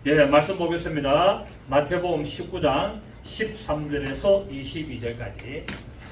네, 말씀 보겠습니다. 마태복음 19장 13절에서 22절까지.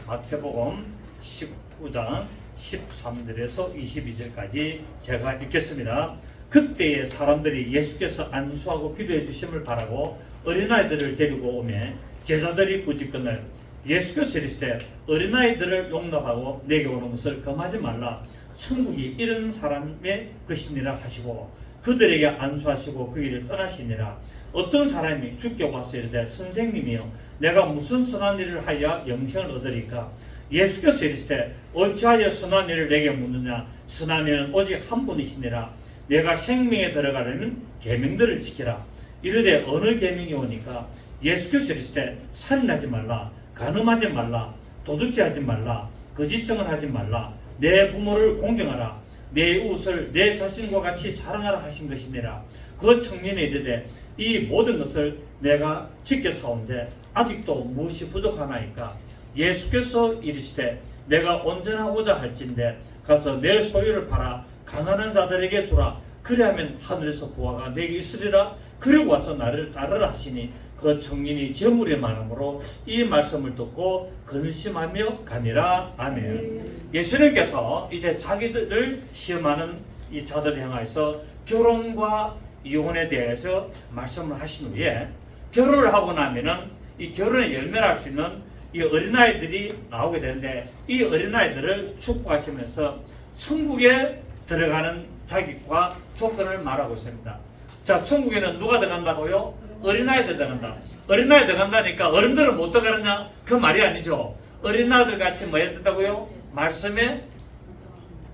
마태복음 19장 13절에서 22절까지 제가 읽겠습니다. 그때에 사람들이 예수께서 안수하고 기도해 주심을 바라고 어린아이들을 데리고 오매 제자들이 꾸짖거늘 예수께서 이르시되 어린아이들을 용납하고 내게 오는 것을 금하지 말라. 천국이 이런 사람의 것이니라 하시고 그들에게 안수하시고 그 일을 떠나시니라. 어떤 사람이 주께 와서 이르되 선생님이여 내가 무슨 선한 일을 하여 영생을 얻으리까? 예수께서 이르시되 어찌하여 선한 일을 내게 묻느냐? 선한 일은 오직 한 분이시니라. 내가 생명에 들어가려면 계명들을 지키라. 이르되 어느 계명이 오니까? 예수께서 이르시되 살인하지 말라, 간음하지 말라, 도둑질하지 말라, 거짓 증언하지 말라, 내 부모를 공경하라, 내 이웃을 내 자신과 같이 사랑하라 하신 것이니라. 그 청년이 이르되 이 모든 것을 내가 지켰사온데 아직도 무엇이 부족하나이까? 예수께서 이르시되 내가 온전하고자 할진대 가서 내 소유를 팔아 가난한 자들에게 주라. 그리하면 하늘에서 보화가 내게 있으리라. 그리고 와서 나를 따르라 하시니 그 청년이 재물이 많으므로 이 말씀을 듣고 근심하며 가니라. 아멘. 예수님께서 이제 자기들을 시험하는 이 자들을 향해서 결혼과 이혼에 대해서 말씀을 하신 후에 결혼을 하고 나면은 이 결혼의 열매를 할 수 있는 이 어린아이들이 나오게 되는데 이 어린아이들을 축복하시면서 천국에 들어가는 자격과 조건을 말하고 있습니다. 자, 천국에는 누가 들어간다고요? 어린아이들 들어간다. 어린아이 들어간다니까 어른들은 못 들어가느냐? 그 말이 아니죠. 어린아이들 같이 뭐 해야 된다고요? 말씀에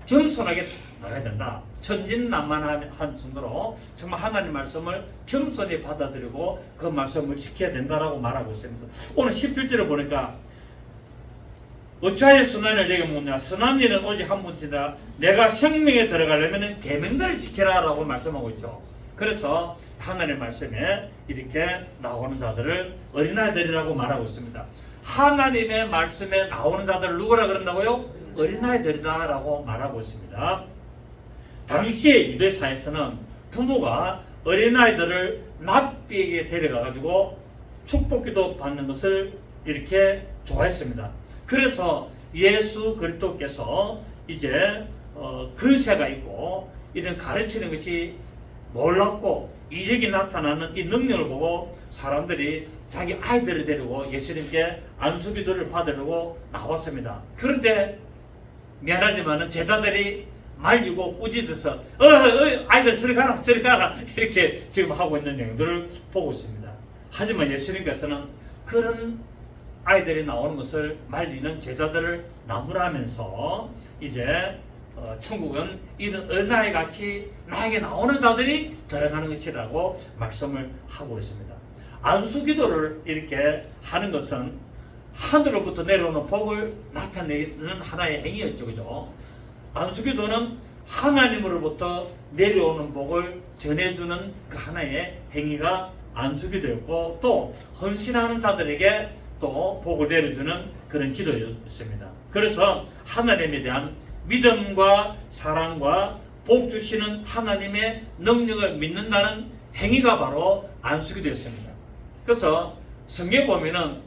겸손하게 나가야 된다. 천진난만한 순으로 정말 하나님 말씀을 겸손히 받아들이고 그 말씀을 지켜야 된다라고 말하고 있습니다. 오늘 17절을 보니까 어찌하여 선한 일을 내게 묻느냐? 선한 일은 오직 한 분이다. 내가 생명에 들어가려면 계명들을 지켜라 라고 말씀하고 있죠. 그래서 하나님의 말씀에 이렇게 나오는 자들을 어린아이들이라고 말하고 있습니다. 하나님의 말씀에 나오는 자들을 누구라 그런다고요? 어린아이들이다 라고 말하고 있습니다. 당시의 유대사에서는 부모가 어린아이들을 납비에게 데려가가지고 축복기도 받는 것을 이렇게 좋아했습니다. 그래서 예수 그리스도께서 이제 근세가 있고 이런 가르치는 것이 놀랍고 이적이 나타나는 이 능력을 보고 사람들이 자기 아이들을 데리고 예수님께 안수기도를 받으려고 나왔습니다. 그런데 미안하지만은 제자들이 말리고 꾸짖어서 아이들 저리 가라 저리 가라 이렇게 지금 하고 있는 내용들을 보고 있습니다. 하지만 예수님께서는 그런 아이들이 나오는 것을 말리는 제자들을 나무라면서 이제 천국은 이런 어린아이 같이 나에게 나오는 자들이 들어가는 것이라고 말씀을 하고 있습니다. 안수기도를 이렇게 하는 것은 하늘로부터 내려오는 복을 나타내는 하나의 행위였죠. 그죠? 안수기도는 하나님으로부터 내려오는 복을 전해주는 그 하나의 행위가 안수기도였고 또 헌신하는 자들에게 또 복을 내려주는 그런 기도였습니다. 그래서 하나님에 대한 믿음과 사랑과 복 주시는 하나님의 능력을 믿는다는 행위가 바로 안수기도였습니다. 그래서 성경에 보면은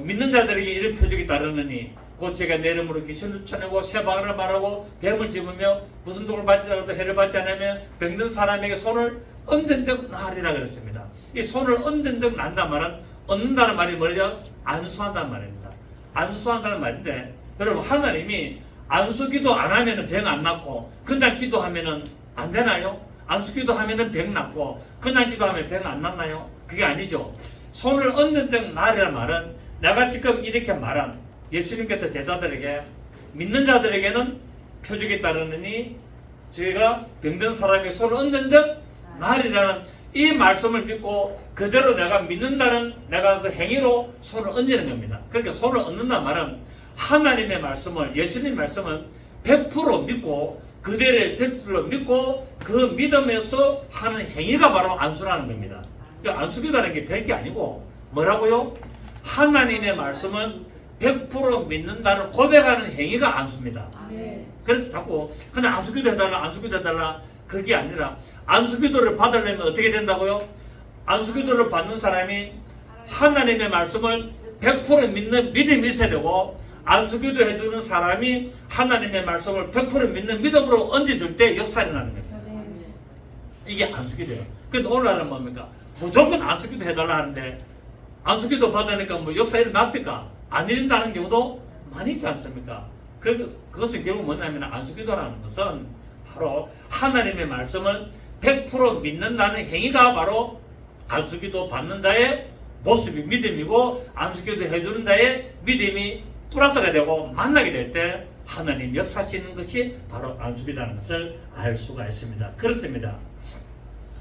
믿는 자들에게 이런 표적이 따르느니 곧 제가 내 이름으로 귀신을 쫓아내고 새방울을 말하고 뱀을 집으며 무슨 독을 받지 않아도 해를 받지 않으며 병든 사람에게 손을 얹은 적 나으리라 그랬습니다. 이 손을 얹은 적 난다는 말은 얻는다는 말이 뭐죠? 안수한다는 말입니다. 안수한다는 말인데 여러분 하나님이 안수기도 안 하면은 병 안 낫고 그냥 기도하면은 안 되나요? 안수기도 하면은 병 낫고 그냥 기도하면 병 안 낫나요? 그게 아니죠. 손을 얹는 적 나으리란 말은 내가 지금 이렇게 말한 예수님께서 제자들에게 믿는 자들에게는 표적이 따르느니 저희가 병든 사람에게 손을 얹는 적 나으리라는 이 말씀을 믿고 그대로 내가 믿는다는 내가 그 행위로 손을 얹는 겁니다. 그러니까 손을 얹는다는 말은 하나님의 말씀을 예수님의 말씀은 100% 믿고 그대로 될 줄로 믿고 그 믿음에서 하는 행위가 바로 안수라는 겁니다. 그러니까 안수기도라는 게 별게 아니고 뭐라고요? 하나님의 말씀은 100% 믿는다는 고백하는 행위가 안수입니다. 그래서 자꾸 그냥 안수기도 해달라 안수기도 해달라 그게 아니라 안수기도를 받으려면 어떻게 된다고요? 안수기도를 받는 사람이 하나님의 말씀을 100% 믿는 믿음이 있어야 되고, 안수기도 해주는 사람이 하나님의 말씀을 100% 믿는 믿음으로 얹어줄 때 역사가 일어나는 겁니다. 이게 안수기도예요. 근데 오늘날은 뭡니까? 무조건 안수기도 해달라 하는데, 안수기도 받으니까 뭐 역사 일어납니까? 안 일어난다는 경우도 많이 있지 않습니까? 그것은 결국 뭐냐면, 안수기도라는 것은 바로 하나님의 말씀을 100% 믿는다는 행위가 바로 안수기도 받는 자의 모습이 믿음이고, 안수기도 해주는 자의 믿음이 플러스가 되고 만나게 될 때 하나님 역사하시는 것이 바로 안수기도라는 것을 알 수가 있습니다. 그렇습니다.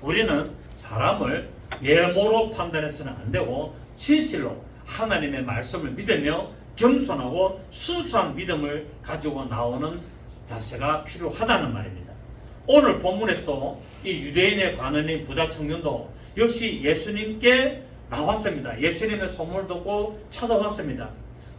우리는 사람을 외모로 판단해서는 안 되고, 진실로 하나님의 말씀을 믿으며 겸손하고 순수한 믿음을 가지고 나오는 자세가 필요하다는 말입니다. 오늘 본문에서도 이 유대인의 관원인 부자 청년도 역시 예수님께 나왔습니다. 예수님의 소문을 듣고 찾아왔습니다.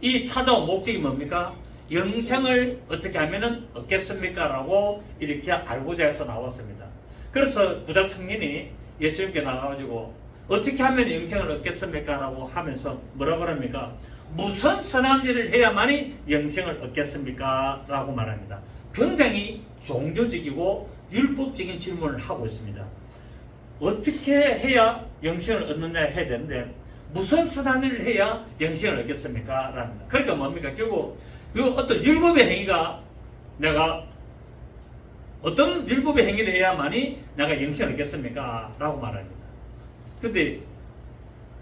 이 찾아온 목적이 뭡니까? 영생을 어떻게 하면 얻겠습니까? 라고 이렇게 알고자 해서 나왔습니다. 그래서 부자 청년이 예수님께 나가가지고 어떻게 하면 영생을 얻겠습니까? 라고 하면서 뭐라 그럽니까? 무슨 선한 일을 해야만이 영생을 얻겠습니까? 라고 말합니다. 굉장히 종교적이고 율법적인 질문을 하고 있습니다. 어떻게 해야 영생을 얻느냐 해야 되는데, 무슨 선한 일을 해야 영생을 얻겠습니까? 라는. 그러니까 뭡니까? 결국 어떤 율법의 행위가, 내가 어떤 율법의 행위를 해야만이 내가 영생을 얻겠습니까? 라고 말합니다. 근데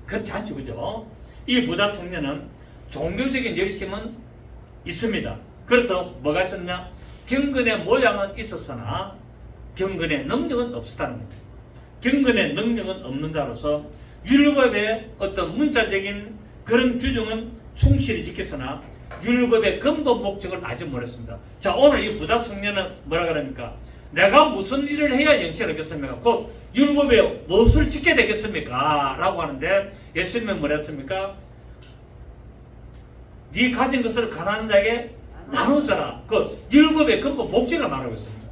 그렇지 않죠, 그죠? 이 부자 청년은 종교적인 열심은 있습니다. 그래서 뭐가 있었냐? 경건의 모양은 있었으나 경건의 능력은 없었다는 겁니다. 경건의 능력은 없는 자로서 율법의 어떤 문자적인 그런 규정은 충실히 지켰으나 율법의 근본 목적을 아직 모르겠습니다. 자, 오늘 이 부자 청년은 뭐라 그럽니까? 내가 무슨 일을 해야 영생을 얻겠습니까? 곧 율법에 무엇을 지켜야 되겠습니까? 라고 하는데, 예수님은 뭐라 했습니까? 네 가진 것을 가난한 자에게 나누어라. 그 율법의 근본 목적을 말하고 있습니다.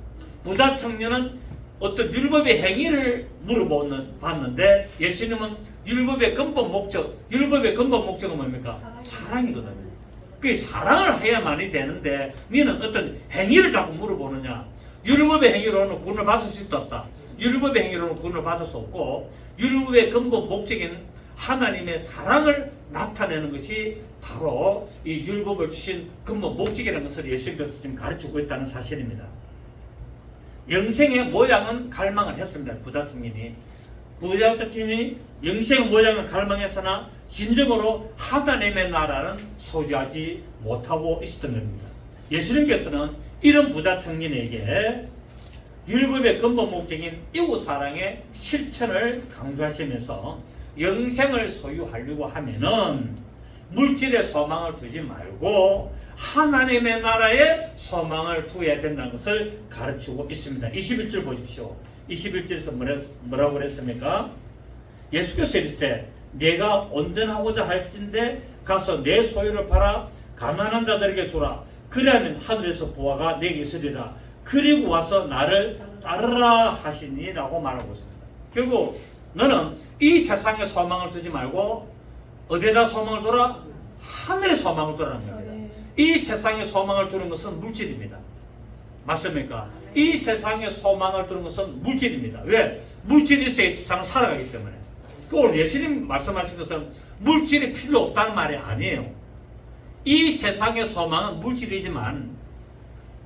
부자 청년은 어떤 율법의 행위를 물어봤는데, 예수님은 율법의 근본 목적은 뭡니까? 사랑이거든요. 그 사랑을 해야만이 되는데, 너는 어떤 행위를 자꾸 물어보느냐? 율법의 행위로는 구원을 받을 수 없다. 율법의 행위로는 구원을 받을 수 없고, 율법의 근본 목적인 하나님의 사랑을 나타내는 것이 바로 이 율법을 주신 근본 목적이라는 것을 예수님께서 지금 가르치고 있다는 사실입니다. 영생의 모양은 갈망을 했습니다. 부자 청년이. 부자 청년이 영생의 모양은 갈망했으나 진정으로 하나님의 나라는 소유하지 못하고 있었던 겁니다. 예수님께서는 이런 부자 청년에게 율법의 근본 목적인 이웃 사랑의 실천을 강조하시면서 영생을 소유하려고 하면은 물질의 소망을 두지 말고 하나님의 나라에 소망을 두어야 된다는 것을 가르치고 있습니다. 21절 보십시오. 21절에서 뭐라고 그랬습니까? 예수께서 이르시되 내가 온전하고자 할진대 가서 내 소유를 팔아 가난한 자들에게 주라. 그리하면 하늘에서 보화가 내게 있으리라. 그리고 와서 나를 따르라 하시니라고 말하고 있습니다. 결국 너는 이 세상에 소망을 두지 말고 어디에다 소망을 둬라? 하늘에 소망을 두라는 겁니다. 이 세상에 소망을 두는 것은 물질입니다. 맞습니까? 이 세상에 소망을 두는 것은 물질입니다. 왜? 물질이 있어야 세상을 살아가기 때문에. 오늘 예수님 말씀하신 것은 물질이 필요 없다는 말이 아니에요. 이 세상의 소망은 물질이지만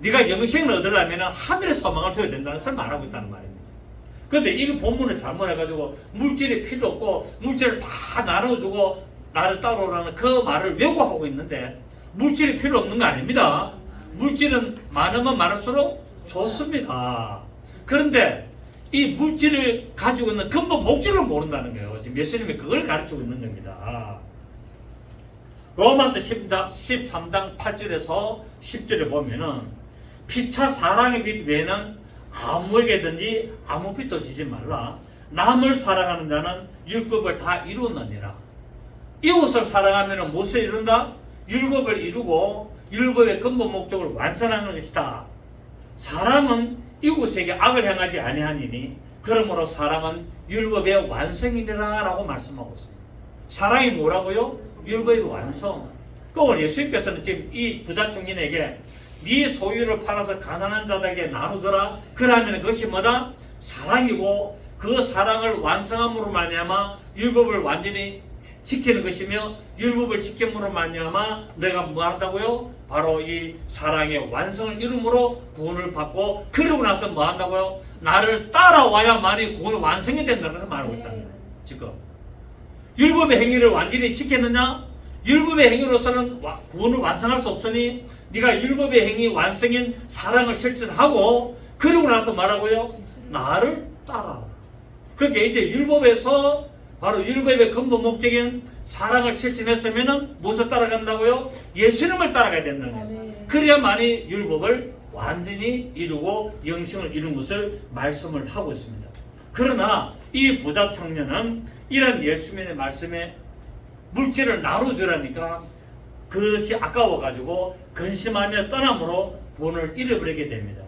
네가 영생을 얻으려면 하늘의 소망을 둬야 된다는 것을 말하고 있다는 말입니다. 그런데 이 본문을 잘못해가지고 물질이 필요 없고 물질을 다 나눠주고 나를 따라오라는 그 말을 왜곡하고 있는데, 물질이 필요 없는 거 아닙니다. 물질은 많으면 많을수록 좋습니다. 그런데 이 물질을 가지고 있는 근본 목적을 모른다는 거예요. 지금 예수님이 그걸 가르치고 있는 겁니다. 로마서 13장 8절에서 10절에 보면은 피차 사랑의 빛 외에는 아무에게든지 아무 빛도 지지 말라. 남을 사랑하는 자는 율법을 다 이루었느니라. 이웃을 사랑하면 무엇을 이룬다? 율법을 이루고 율법의 근본 목적을 완성하는 것이다. 사랑은 이웃에게 악을 행하지 아니하니니 그러므로 사랑은 율법의 완성이니라 라고 말씀하고 있습니다. 사랑이 뭐라고요? 율법의 완성. 그걸 예수님께서는 지금 이 부자 청년에게 네 소유를 팔아서 가난한 자들에게 나누더라. 그러면 그것이 뭐다? 사랑이고 그 사랑을 완성함으로 말미암아 율법을 완전히 지키는 것이며 율법을 지킴으로 말미암아 내가 뭐 한다고요? 바로 이 사랑의 완성을 이름으로 구원을 받고 그러고 나서 뭐 한다고요? 나를 따라와야만이 구원이 완성이 된다는 것을 말하고 있다는 거예요. 지금 율법의 행위를 완전히 지켰느냐? 율법의 행위로서는 구원을 완성할 수 없으니 네가 율법의 행위 완성인 사랑을 실천하고 그러고 나서 말하고요? 나를 따라. 그러니까 이제 율법에서 바로 율법의 근본 목적인 사랑을 실천했으면 무엇을 따라간다고요? 예수님을 따라가야 된다는 거예요. 그래야만이 율법을 완전히 이루고 영생을 이룬 것을 말씀을 하고 있습니다. 그러나 이 부자 청년은 이런 예수님의 말씀에 물질을 나눠주라니까 그것이 아까워가지고 근심하며 떠남으로 본을 잃어버리게 됩니다.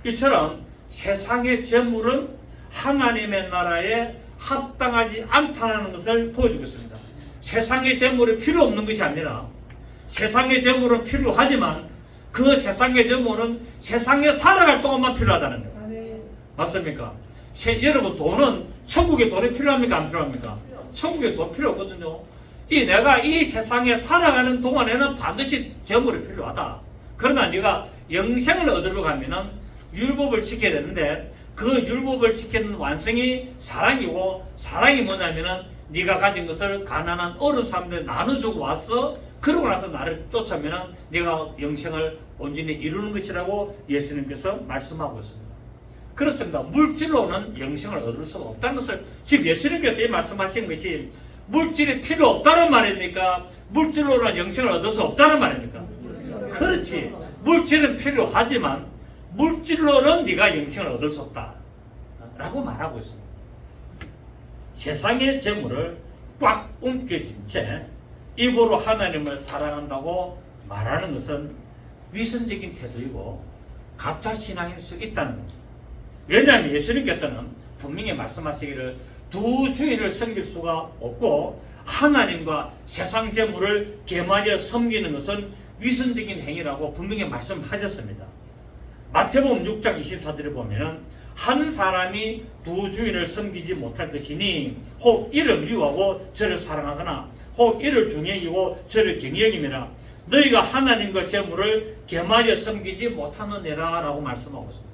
이처럼 세상의 재물은 하나님의 나라에 합당하지 않다는 것을 보여주고 있습니다. 세상의 재물이 필요 없는 것이 아니라 세상의 재물은 필요하지만 그 세상의 재물은 세상에 살아갈 동안만 필요하다는 거예요. 맞습니까? 여러분 돈은 천국의 돈이 필요합니까? 안 필요합니까? 천국의 돈 필요 없거든요. 내가 이 세상에 살아가는 동안에는 반드시 재물이 필요하다. 그러나 네가 영생을 얻으러 가면은 율법을 지켜야 되는데 그 율법을 지키는 완성이 사랑이고 사랑이 뭐냐면은 네가 가진 것을 가난한 어려운 사람들에 나눠주고 왔어. 그러고 나서 나를 쫓으면은 네가 영생을 온전히 이루는 것이라고 예수님께서 말씀하고 있습니다. 그렇습니다. 물질로는 영생을 얻을 수가 없다는 것을 지금 예수님께서 이 말씀하신 것이 물질이 필요 없다는 말입니까? 물질로는 영생을 얻을 수 없다는 말입니까? 그렇지. 물질은 필요하지만 물질로는 네가 영생을 얻을 수 없다 라고 말하고 있습니다. 세상의 재물을 꽉 움켜쥔 채 입으로 하나님을 사랑한다고 말하는 것은 위선적인 태도이고 가짜 신앙일 수 있다는 겁니다. 왜냐하면 예수님께서는 분명히 말씀하시기를 두 주인을 섬길 수가 없고 하나님과 세상 재물을 겸하여 섬기는 것은 위선적인 행위라고 분명히 말씀하셨습니다. 마태복음 6장 24절에 보면은 한 사람이 두 주인을 섬기지 못할 것이니 혹 이를 미워하고 저를 사랑하거나 혹 이를 중요히 여기고 저를 경히 여김이라. 너희가 하나님과 재물을 겸하여 섬기지 못하느니라 라고 말씀하고 있습니다.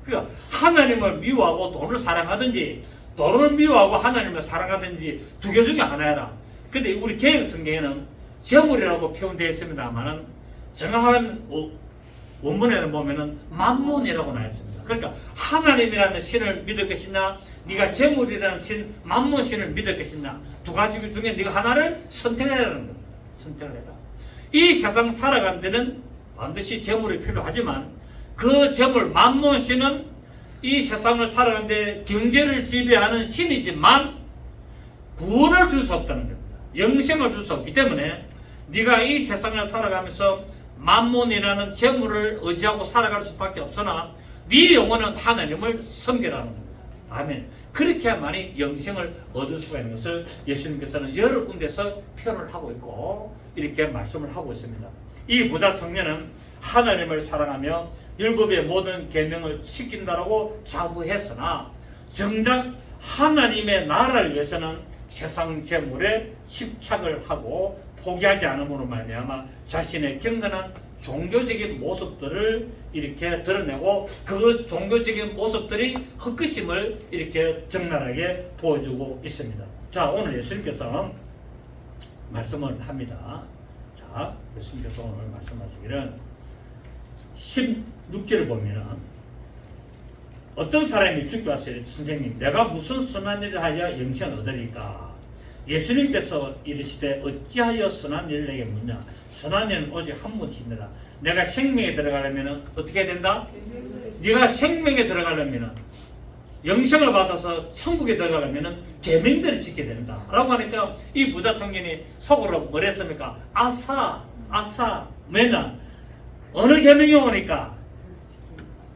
그러니까 하나님을 미워하고 돈을 사랑하든지 돈을 미워하고 하나님을 사랑하든지 두 개 중에 하나라. 근데 우리 개혁 성경에는 재물이라고 표현되어 있습니다만은 정확한 원문에는 보면은 만몬이라고 나와 있습니다. 그러니까 하나님이라는 신을 믿을 것이냐, 네가 재물이라는 신, 만몬 신을 믿을 것이냐, 두 가지 중에 네가 하나를 선택해라는 겁니다. 선택을 해라. 이 세상 살아가는 데는 반드시 재물이 필요하지만 그 재물 만몬 신은 이 세상을 살아가는 데 경제를 지배하는 신이지만 구원을 줄 수 없다는 겁니다. 영생을 줄 수 없기 때문에 네가 이 세상을 살아가면서 만몬이라는 재물을 의지하고 살아갈 수밖에 없으나 네 영혼은 하나님을 섬기라는 겁니다. 아멘. 그렇게 해야만이 영생을 얻을 수가 있는 것을 예수님께서는 여러 군데서 표현을 하고 있고 이렇게 말씀을 하고 있습니다. 이 부자 청년은 하나님을 사랑하며 율법의 모든 계명을 지킨다라고 자부했으나 정작 하나님의 나라를 위해서는 세상 재물에 집착을 하고 포기하지 않음으로 말미암아 자신의 경건한 종교적인 모습들을 이렇게 드러내고 그 종교적인 모습들이 헛것임을 이렇게 적나라하게 보여주고 있습니다. 자, 오늘 예수님께서 말씀을 합니다. 자, 예수님께서 오늘 말씀하시기를 16절을 보면은 어떤 사람이 죽게 왔어요. 선생님, 내가 무슨 선한 일을 하여 영생을 얻으리까? 예수님께서 이르시되 어찌하여 선한 일을 내게 묻냐? 선한 일은 오직 한 분이시니라. 내가 생명에 들어가려면 어떻게 해야 된다? 네가 생명에 들어가려면 영생을 받아서 천국에 들어가려면 계명들을 지켜야 된다 라고 하니까 이 부자 청년이 속으로 뭘 했습니까? 아싸 뭐냐? 어느 계명이 오니까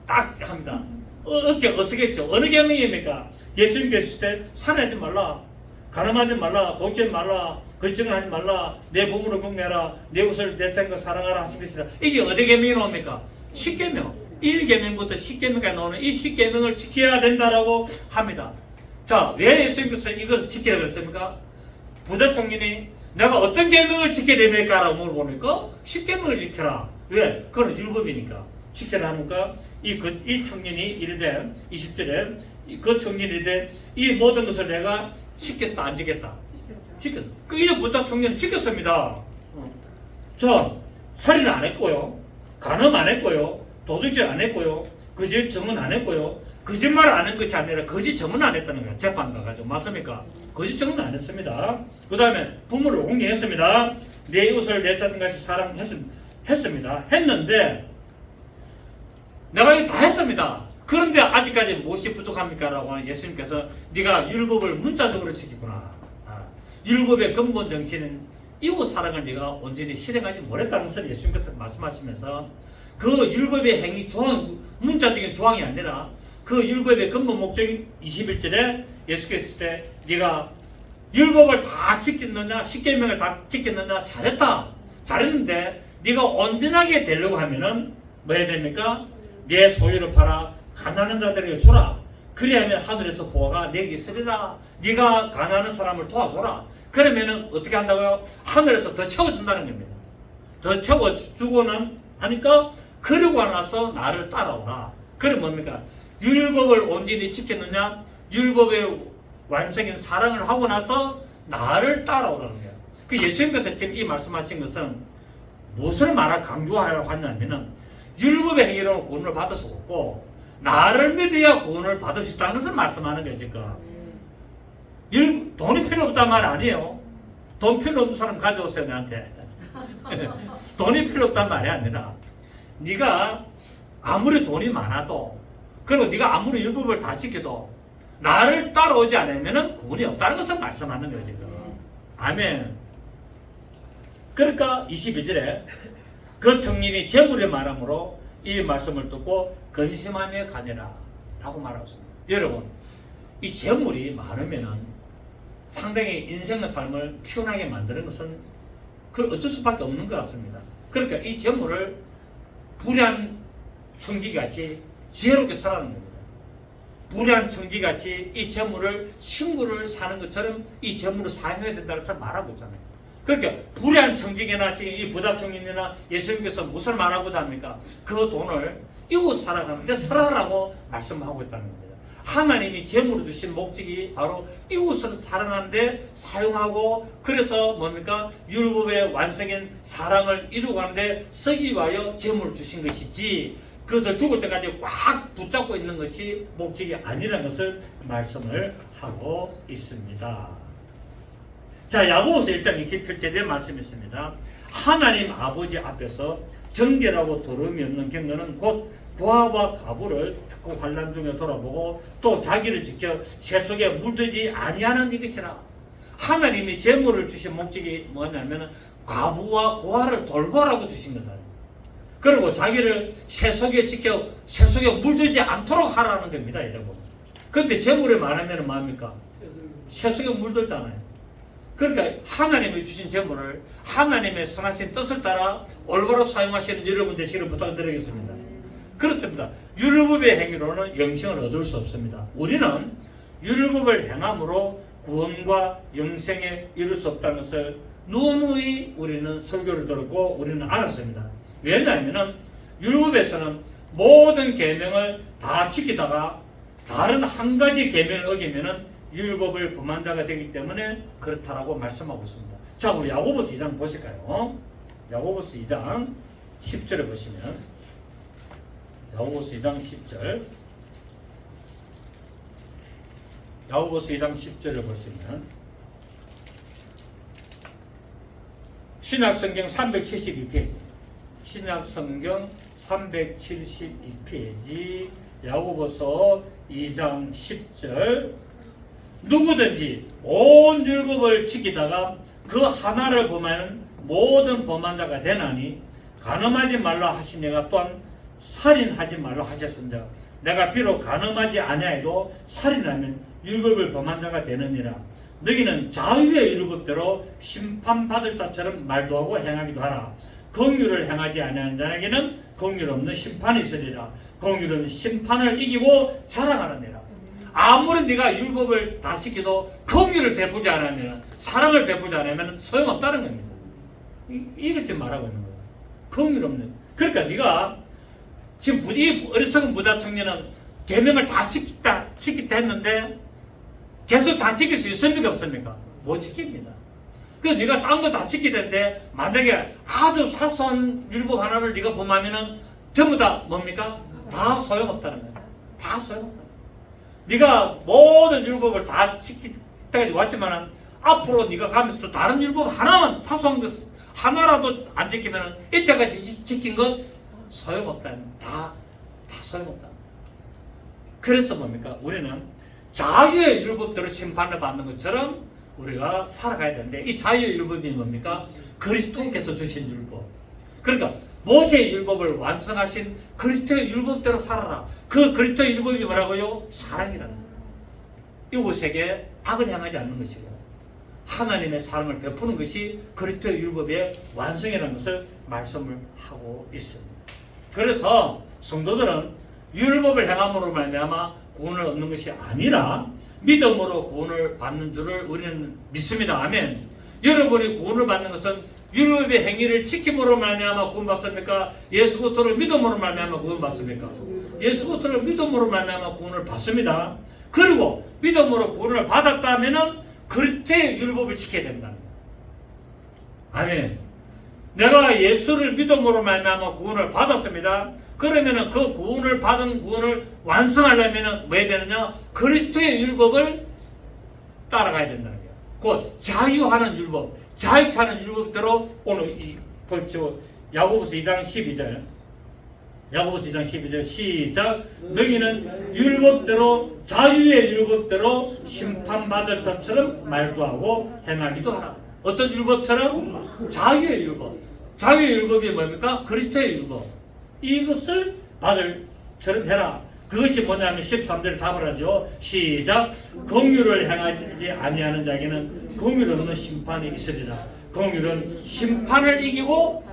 딱 합니다. 어깨 어쓰겠죠. 어느 계명입니까? 예수님께서 때 살인하지 말라, 가늠하지 말라, 독재하지 말라, 거짓말하지 말라, 내 몸으로 경배하라, 내 옷을 내 생각 사랑하라 하신 것이다. 이게 어디 계명이 나옵니까? 10계명. 1계명부터 10계명까지 나오는 이 10계명을 지켜야 된다라고 합니다. 자, 왜 예수님께서 이것을 지키라 그랬습니까? 부자 청년이 내가 어떤 계명을 지켜야 됩니까? 라고 물어보니까 10계명을 지켜라. 왜? 그건 율법이니까. 지켜라 하니까 이 청년이 이르되 20절에 그 청년이 이르되 이 모든 것을 내가 지켰다 안 지켰다? 지켰다. 이 부자 청년이 지켰습니다. 자, 살인 안 했고요, 간음 안 했고요, 도둑질 안 했고요, 거짓 증언 안 했고요, 거짓말 안 한 것이 아니라 거짓 증언 안 했다는 거예요. 재판 가가지고. 맞습니까? 거짓 증언 안 했습니다. 그 다음에 부모를 공경했습니다. 내 이웃을 내 자신같이 사랑했습니다. 했는데 내가 이거 다 했습니다. 그런데 아직까지 무엇이 부족합니까? 라고 하는 예수님께서 네가 율법을 문자적으로 지키구나. 율법의 근본 정신은 이웃 사랑을 네가 온전히 실행하지 못했다는 것을 예수님께서 말씀하시면서 그 율법의 행위 조항, 문자적인 조항이 아니라 그 율법의 근본 목적인 21절에 예수께서 때 네가 율법을 다 지켰느냐, 10계명을 다 지켰느냐, 잘했는데 네가 온전하게 되려고 하면은 뭐 해야 됩니까? 내 소유를 팔아 가난한 자들에게 주라. 그리하면 하늘에서 보화가 내게 있으리라. 네가 가난한 사람을 도와줘라. 그러면은 어떻게 한다고요? 하늘에서 더 채워준다는 겁니다. 더 채워주고는 하니까 그러고 나서 나를 따라오라. 그럼 뭡니까? 율법을 온전히 지켰느냐? 율법의 완성인 사랑을 하고 나서 나를 따라오라는 거예요. 그 예수님께서 지금 이 말씀하신 것은 무엇을 강조하려고 하냐면은 율법의 행위로 구원을 받을 수 없고 나를 믿어야 구원을 받을 수 있다는 것을 말씀하는 거예요. 지금 돈이 필요 없단 말 아니에요. 돈 필요 없는 사람 가져오세요 나한테. 돈이 필요 없단 말이 아니라 네가 아무리 돈이 많아도 그리고 네가 아무리 율법을 다 지켜도 나를 따라오지 않으면 구원이 없다는 것을 말씀하는 거예요. 지금. 아멘. 그러니까 22절에 그 청년이 재물의 말함으로 이 말씀을 듣고 근심하며 가니라 라고 말하고 있습니다. 여러분, 이 재물이 많으면은 상당히 인생의 삶을 피곤하게 만드는 것은 그 어쩔 수밖에 없는 것 같습니다. 그러니까 이 재물을 불의한 청지같이 지혜롭게 살아가는 겁니다. 불의한 청지같이 이 재물을 친구를 사는 것처럼 이 재물을 사용해야 된다고 해서 말하고 있잖아요. 그러니까 불의한 청지기나 지금 이 부자 청년이나 예수님께서 무슨 말하고자 합니까? 그 돈을 이웃 사랑하는데 쓰라라고 말씀하고 있다는 겁니다. 하나님이 재물을 주신 목적이 바로 이웃을 사랑하는데 사용하고 그래서 뭡니까? 율법의 완성인 사랑을 이루고가는데 쓰기 위하여 재물을 주신 것이지 그것을 죽을 때까지 꽉 붙잡고 있는 것이 목적이 아니라는 것을 말씀을 하고 있습니다. 자, 야고보서 1장 27절에 말씀이 있습니다. 하나님 아버지 앞에서 정결하고 더러움이 없는 경건은 곧 부하와 가부를 그 환난 중에 돌아보고 또 자기를 지켜 새 속에 물들지 아니하는 이것이라. 하나님이 재물을 주신 목적이 뭐냐면 가부와 고아를 돌보라고 주신 거다. 그리고 자기를 새 속에 지켜 새 속에 물들지 않도록 하라는 겁니다, 여러분. 그런데 재물이 많으면 뭐합니까? 새 속에 물들잖아요. 그러니까 하나님이 주신 재물을 하나님의 선하신 뜻을 따라 올바로 사용하시는 여러분 되시기를 부탁드리겠습니다. 그렇습니다. 율법의 행위로는 영생을 얻을 수 없습니다. 우리는 율법을 행함으로 구원과 영생에 이룰 수 없다는 것을 누누이 우리는 설교를 들었고 우리는 알았습니다. 왜냐하면 율법에서는 모든 계명을 다 지키다가 다른 한 가지 계명을 어기면은 율법을 범한 자가 되기 때문에 그렇다라고 말씀하고 있습니다. 자, 우리 야고보서 2장 보실까요? 야고보서 2장 10절에 보시면 야고보서 2장 10절 야고보서 2장 10절을 보시면 신약성경 372페이지 신약성경 372페이지 야고보서 2장 10절 누구든지 온 율법을 지키다가 그 하나를 범하는 모든 범한 자가 되나니 간음하지 말라 하시니가 또한 살인하지 말라 하셨습니다. 내가 비록 간음하지 아니하여도 살인하면 율법을 범한 자가 되느니라. 너희는 자유의 율법대로 심판받을 자처럼 말도 하고 행하기도 하라. 공의를 행하지 아니하는 자에게는 공의 없는 심판이 있으리라. 공의는 심판을 이기고 자랑하느니라. 아무리 네가 율법을 다 지켜도 공의를 베푸지 않으면, 사랑을 베푸지 않으면 소용없다는 겁니다. 이것 좀 말하고 있는 거예요. 공의 없는. 그러니까 네가 지금 이 어리석은 부자 청년은 계명을 다 지키다 했는데 계속 다 지킬 수 있습니까 없습니까? 못 지킵니다. 그래서 네가 딴 거 다 지키는데 만약에 아주 사소한 율법 하나를 네가 범하면은 전부 다 뭡니까? 다 소용없다는 거예요. 다 소용없다. 네가 모든 율법을 다 지키다까지 왔지만은 앞으로 네가 가면서도 다른 율법 하나만 사소한 것 하나라도 안 지키면은 이때까지 지킨 것 소용없다. 다 소용없다. 그래서 뭡니까? 우리는 자유의 율법대로 심판을 받는 것처럼 우리가 살아가야 되는데, 이 자유의 율법이 뭡니까? 그리스도께서 주신 율법. 그러니까 모세의 율법을 완성하신 그리스도의 율법대로 살아라. 그 그리스도의 율법이 뭐라고요? 사랑이라는 거예요. 이곳에게 악을 향하지 않는 것이고 하나님의 사랑을 베푸는 것이 그리스도의 율법의 완성이라는 것을 말씀을 하고 있습니다. 그래서 성도들은 율법을 행함으로 말미암아 구원을 얻는 것이 아니라 믿음으로 구원을 받는 줄을 우리는 믿습니다. 아멘. 여러분이 구원을 받는 것은 율법의 행위를 지킴으로 말미암아 구원받습니까? 예수 그리스도를 믿음으로 말미암아 구원받습니까? 예수 그리스도를 믿음으로 말미암아 구원을 받습니다. 그리고 믿음으로 구원을 받았다면은 그리스도의 율법을 지켜야 된다. 아멘. 내가 예수를 믿음으로 말미암아 구원을 받았습니다. 그러면은 그 구원을 받은 구원을 완성하려면은 뭐 해야 되느냐? 그리스도의 율법을 따라가야 된다는 거예요. 그 자유하는 율법, 자유케 하는 율법대로 오늘 보십시오. 야고보서 2장 12절. 야고보서 2장 12절 시작. 너희는 율법대로 자유의 율법대로 심판받을 자처럼 말도 하고 행하기도 하라. 어떤 율법처럼? 자유의 율법. 자유의 율법이 뭡니까? 그리스도의 율법. 이것을 받을 처럼 해라. 그것이 뭐냐면 13절에 답을 하죠. 시작. 공의를 행하지 아니하는 자에게는 공의 없는 심판이 있으리라. 공의는 심판을 이기고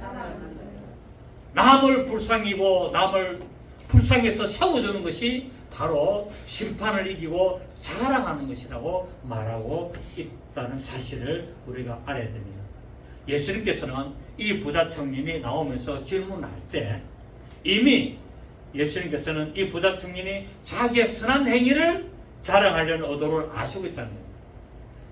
남을 불쌍히고 남을 불쌍해서 세워주는 것이 바로 심판을 이기고 자랑하는 것이라고 말하고 있다는 사실을 우리가 알아야 됩니다. 예수님께서는 이 부자 청년이 나오면서 질문할 때 이미 예수님께서는 이 부자 청년이 자기의 선한 행위를 자랑하려는 의도를 아시고 있다는 거예요.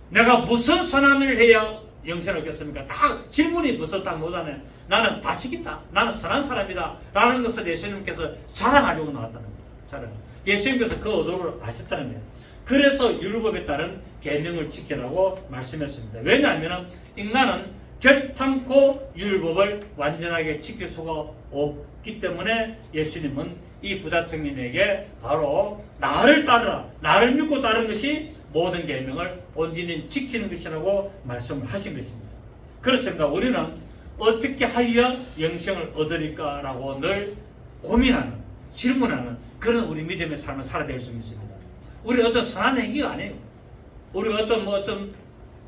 내가 무슨 선한 일을 해야 영생을 얻겠습니까? 다 질문이 벌써 딱 오잖아요. 나는 다 지킨다. 나는 선한 사람이다. 라는 것을 예수님께서 자랑하려고 나왔다는 거예요. 자랑. 예수님께서 그 의도를 아셨다는 거예요. 그래서 율법에 따른 계명을 지키라고 말씀했습니다. 왜냐하면 인간은 결탄코 율법을 완전하게 지킬 수가 없기 때문에 예수님은 이 부자 청년에게 바로 나를 따르라, 나를 믿고 따르는 것이 모든 계명을 온전히 지키는 것이라고 말씀을 하신 것입니다. 그렇습니다. 우리는 어떻게 하여 영생을 얻으리까라고 늘 고민하는, 질문하는 그런 우리 믿음의 삶을 살아야 될 수 있습니다. 우리 어떤 선한 행위가 아니에요. 우리가 어떤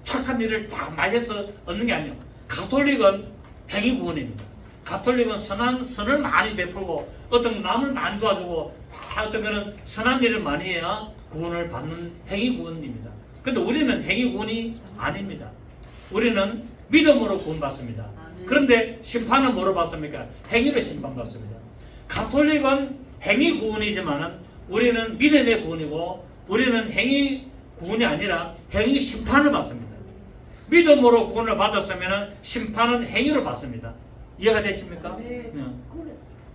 착한 일을 잘 많이 해서 얻는 게 아니에요. 가톨릭은 행위 구원입니다. 가톨릭은 선을 많이 베풀고 어떤 남을 많이 도와주고 다 어떤 거는 선한 일을 많이 해야 구원을 받는 행위 구원입니다. 그런데 우리는 행위 구원이 아닙니다. 우리는 믿음으로 구원받습니다. 그런데 심판은 뭐로 받습니까? 행위로 심판받습니다. 가톨릭은 행위 구원이지만 우리는 믿음의 구원이고 우리는 행위 구원이 아니라 행위 심판을 받습니다. 믿음으로 구원을 받았으면 심판은 행위로 받습니다. 이해가 되십니까? 네.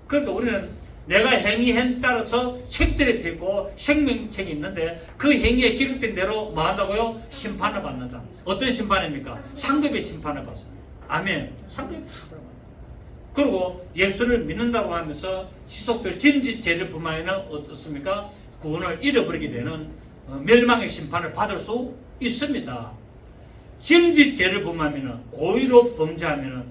그러니까 우리는 내가 행위에 따라서 책들이 펴고 생명책이 있는데 그 행위에 기록된 대로 뭐 한다고요? 심판을 받는다. 어떤 심판입니까? 상급의 심판을 받습니다. 아멘. 상급의 심판을 받습니다. 그리고 예수를 믿는다고 하면서 지속될 짐짓죄를 범하면 어떻습니까? 구원을 잃어버리게 되는 멸망의 심판을 받을 수 있습니다. 짐짓죄를 범하면, 고의로 범죄하면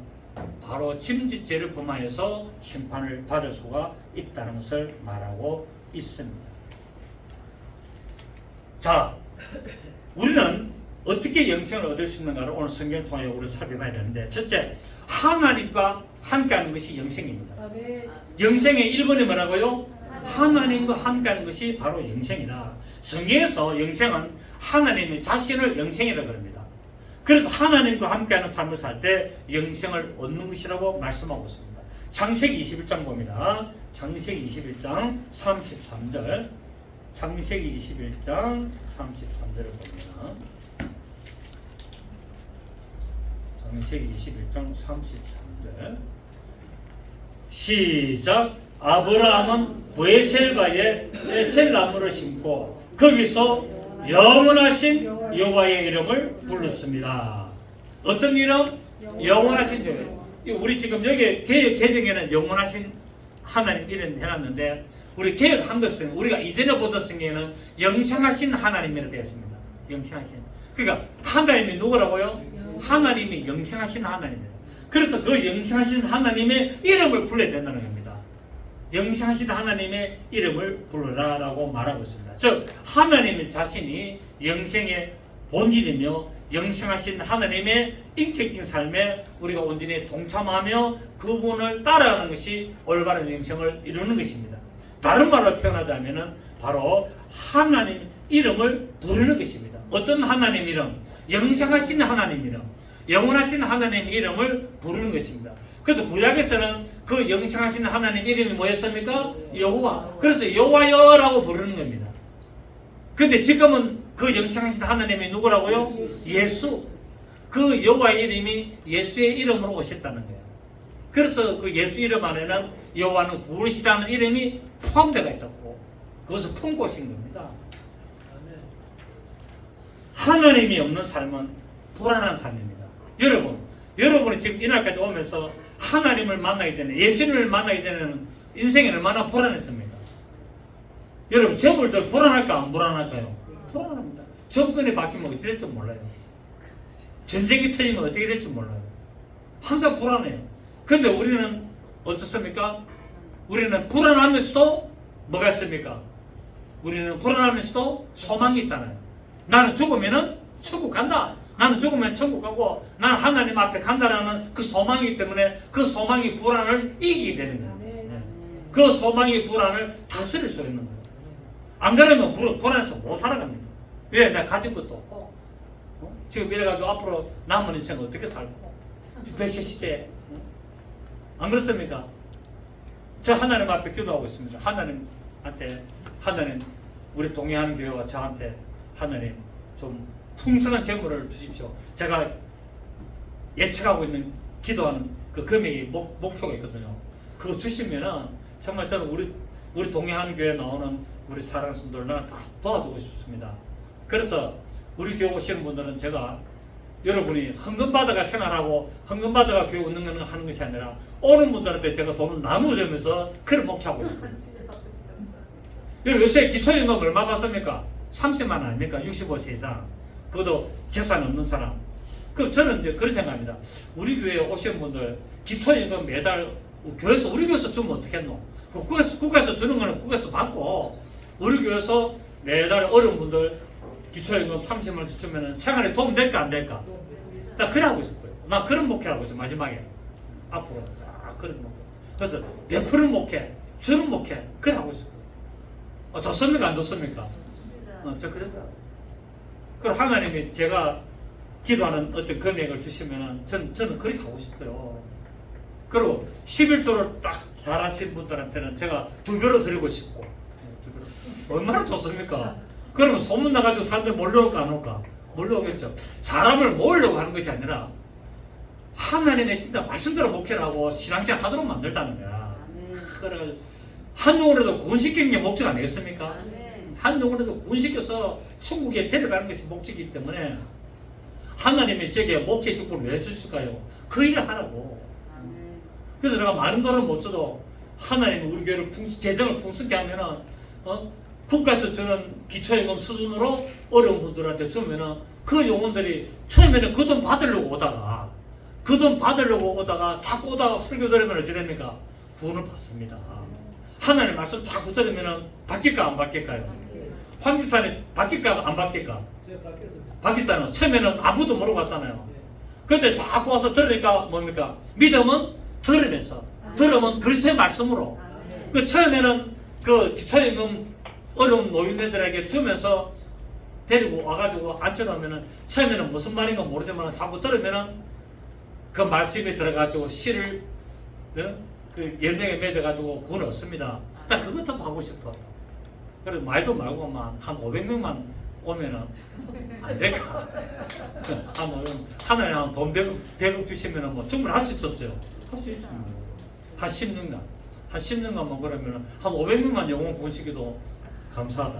바로 짐짓죄를 범하여서 심판을 받을 수가 있다는 것을 말하고 있습니다. 자, 우리는 어떻게 영생을 얻을 수 있는가를 오늘 성경을 통해 우리 살펴봐야 되는데, 첫째, 하나님과 함께하는 것이 영생입니다. 영생의 1번이 뭐라고요? 하나님과 함께하는 것이 바로 영생이다. 성경에서 영생은 하나님의 자신을 영생이라고 합니다. 그래서 하나님과 함께하는 삶을 살 때 영생을 얻는 것이라고 말씀하고 있습니다. 창세기 21장 봅니다. 창세기 21장 33절. 창세기 21장 33절을 봅니다. 창세기 21장 33절. 시작. 아브라함은 브에셀바에 에셀나무를 심고 거기서 영원하신 여호와의 이름을 불렀습니다. 어떤 이름? 영원하신 이름. 우리 지금 여기 개정에는 영원하신 하나님 이름 해놨는데, 우리 개혁한 것은 우리가 이전에 보던 성경에는 영생하신 하나님이라 되어 있습니다. 영생하신. 그러니까 하나님이 누구라고요? 하나님이 영생하신 하나님입니다. 그래서 그 영생하신 하나님의 이름을 불러야 된다는 겁니다. 영생하신 하나님의 이름을 부르라라고 말하고 있습니다. 즉 하나님 자신이 영생의 본질이며 영생하신 하나님의 인격적인 삶에 우리가 온전히 동참하며 그분을 따라가는 것이 올바른 영생을 이루는 것입니다. 다른 말로 표현하자면 바로 하나님 이름을 부르는 것입니다. 어떤 하나님 이름? 영생하신 하나님 이름, 영원하신 하나님 이름을 부르는 것입니다. 그래서 구약에서는 그 영생하신 하나님 이름이 뭐였습니까? 여호와. 그래서 여호와여라고 부르는 겁니다. 근데 지금은 그 영생하신 하나님이 누구라고요? 예수. 그 여호와의 이름이 예수의 이름으로 오셨다는 거예요. 그래서 그 예수 이름 안에는 여호와는 부르시다는 이름이 포함되어 있다고. 그것을 품고 오신 겁니다. 하나님이 없는 삶은 불안한 삶입니다. 여러분이 지금 이날까지 오면서 하나님을 만나기 전에, 예수님을 만나기 전에는 인생이 얼마나 불안했습니까? 여러분, 재물들 불안할까 안 불안할까요? 불안합니다. 정권이 바뀌면 어떻게 될지 몰라요. 전쟁이 터지면 어떻게 될지 몰라요. 항상 불안해요. 근데 우리는 어떻습니까? 우리는 불안하면서도 뭐가 있습니까? 우리는 불안하면서도 소망이 있잖아요. 나는 죽으면은 천국 간다. 나는 죽으면 천국 가고 나는 하나님 앞에 간다라는 그 소망이기 때문에 그 소망이 불안을 이기게 되는 거예요. 네. 그 소망이 불안을 다스릴 수 있는 거예요. 안 그러면 불안해서 못 살아갑니다. 왜? 내가 가진 것도 없고 지금 이래가지고 앞으로 남은 인생 어떻게 살고 170대 안 그렇습니까? 저 하나님 앞에 기도하고 있습니다. 하나님 우리 동해안 교회와 저한테 하나님 좀 풍성한 재물을 주십시오. 제가 예측하고 있는 기도하는 그 금액이 목표가 있거든요. 그거 주시면은 정말 저는 우리 동해안 교회에 나오는 우리 사랑하는 분들 다 도와주고 싶습니다. 그래서 우리 교회 오시는 분들은 제가 여러분이 헌금받아가 생활하고 헌금받아가 교회 운영하는 하는 것이 아니라 오는 분들한테 제가 돈을 나누어주면서 그걸 목표하고 있습니다. 여러분 요새 기초연금 얼마 받습니까? 30만 원 아닙니까? 65세 이상. 그것도 재산 없는 사람. 그럼 저는 이제 그렇게 생각합니다. 우리 교회에 오시는 분들 기초연금 매달 교회에서 우리 교회에서 주면 어떻겠노? 국가에서 주는 거는 국가에서 받고 우리 교회에서 매달 어려운 분들 기초연금 30만 원 주면 생활에 도움 될까 안 될까? 나 그래 하고 있을 거예요. 나 그런 목회를 하고 있어. 마지막에 앞으로 딱 그런 목회. 그래서 베푸는 목회, 주는 목회 그래 하고 있을 거예요. 좋습니까 안 좋습니까? 저 그래요. 그럼 하나님이 제가 기도하는 어떤 금액을 주시면은 저는 그렇게 하고 싶어요. 그리고 11조를 딱 잘하신 분들한테는 제가 2배로 드리고 싶고 2배로. 얼마나 좋습니까? 그러면 소문 나가지고 사람들 몰려올까 안 올까? 몰려오겠죠. 사람을 모으려고 하는 것이 아니라 하나님의 진짜 말씀대로 목회를 하고 신앙생활 하도록 만들자는 거야. 그래가지고 한 영혼이라도 구원시키는 게 목적 아니겠습니까? 한 영혼이라도 구원시켜서 천국에 데려가는 것이 목적이기 때문에 하나님이 제게 목회의 축복을 왜 주실까요? 그 일을 하라고. 그래서 내가 많은 돈을 못 줘도 하나님이 우리 교회를 재정을 풍성케 하면은 국가에서 주는 기초연금 수준으로 어려운 분들한테 주면은 그 영혼들이 처음에는 그 돈 받으려고 오다가 자꾸 오다가 설교 들으면 어찌 됩니까? 구원을 받습니다. 하나님 말씀 자꾸 들으면은 바뀔까 안 바뀔까요? 황집사님 바뀔까 안 바뀔까? 바뀌었잖아요. 처음에는 아무도 모르고 왔잖아요. 그런데 자꾸 와서 들으니까 뭡니까? 믿음은 들으면서, 들으면 그리스도의 말씀으로. 그 처음에는 그 처음에 어려운 노인네들에게 주면서 데리고 와가지고 앉혀놓으면은 처음에는 무슨 말인가 모르지만 자꾸 들으면은 그 말씀에 들어가지고 씨를 그 열매에 맺어가지고 구원 얻습니다. 딱 그것도 하고 싶어. 그래 말도 말고만 한 500명만 오면은 안 될까? 하나님 돈 100억 주시면은 뭐 충분히 할 수 있었어요. 할 수 있죠. 한 10년간만 그러면은 한 500명만 영혼 구원시켜도 감사하다.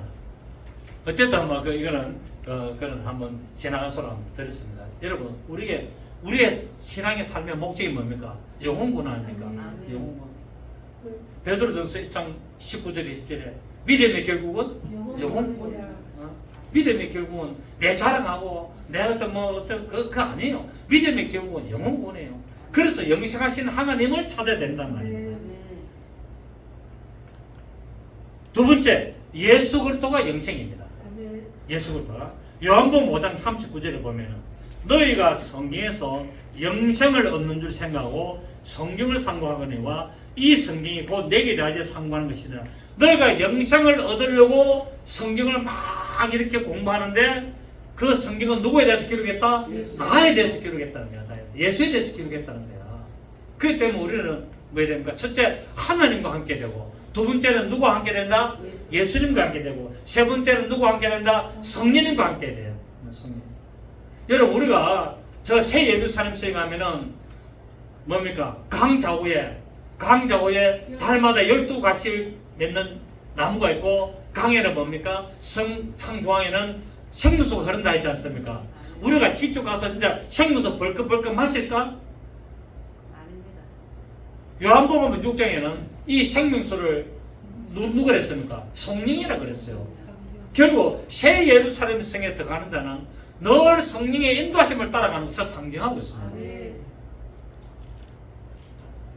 어쨌든 이거는 그런 한번 지나간 소리 한번 드렸습니다. 여러분 우리의 신앙의 삶의 목적이 뭡니까? 영혼 구원 아닙니까? 영혼 구원. 베드로전서 1장 19절 20절에 믿음의 결국은 영혼 구원. 믿음의 결국은 내 자랑하고 내 어떤 그거 아니에요. 믿음의 결국은 영혼 구원이에요. 그래서 영생하신 하나님을 찾아야 된단 말이에요. 두 번째, 예수 그리스도가 영생입니다. 예수 그리스도가 요한복음 5장 39절에 보면은 너희가 성경에서 영생을 얻는 줄 생각하고 성경을 상고하거니와 이 성경이 곧 내게 대하여 상고하는 것이다. 너희가 영생을 얻으려고 성경을 막 이렇게 공부하는데 그 성경은 누구에 대해서 기록했다? 나에 대해서 기록했다는 거야. 예수에 대해서 기록했다는 거야. 그렇기 때문에 우리는 뭐 해야 됩니까? 첫째, 하나님과 함께 되고, 두 번째는 누구와 함께 된다? 예수님과 함께 되고, 세 번째는 누구와 함께 된다? 성령님과 함께 돼요. 성령. 여러분, 우리가 저 새 예루살렘에 가면은 뭡니까? 강좌우에 달마다 12가시를 맺는 나무가 있고, 강에는 뭡니까? 성탕조항에는 생명수가 흐른다 했지 않습니까? 우리가 직접 가서 진짜 생명수 벌컥벌컥 마실까? 요한복음 6장에는 이 생명수를 누가 그랬습니까? 성령이라 그랬어요. 결국 새 예루살렘 성에 들어가는 자는 늘 성령의 인도하심을 따라가는 것을 상징하고 있습니다.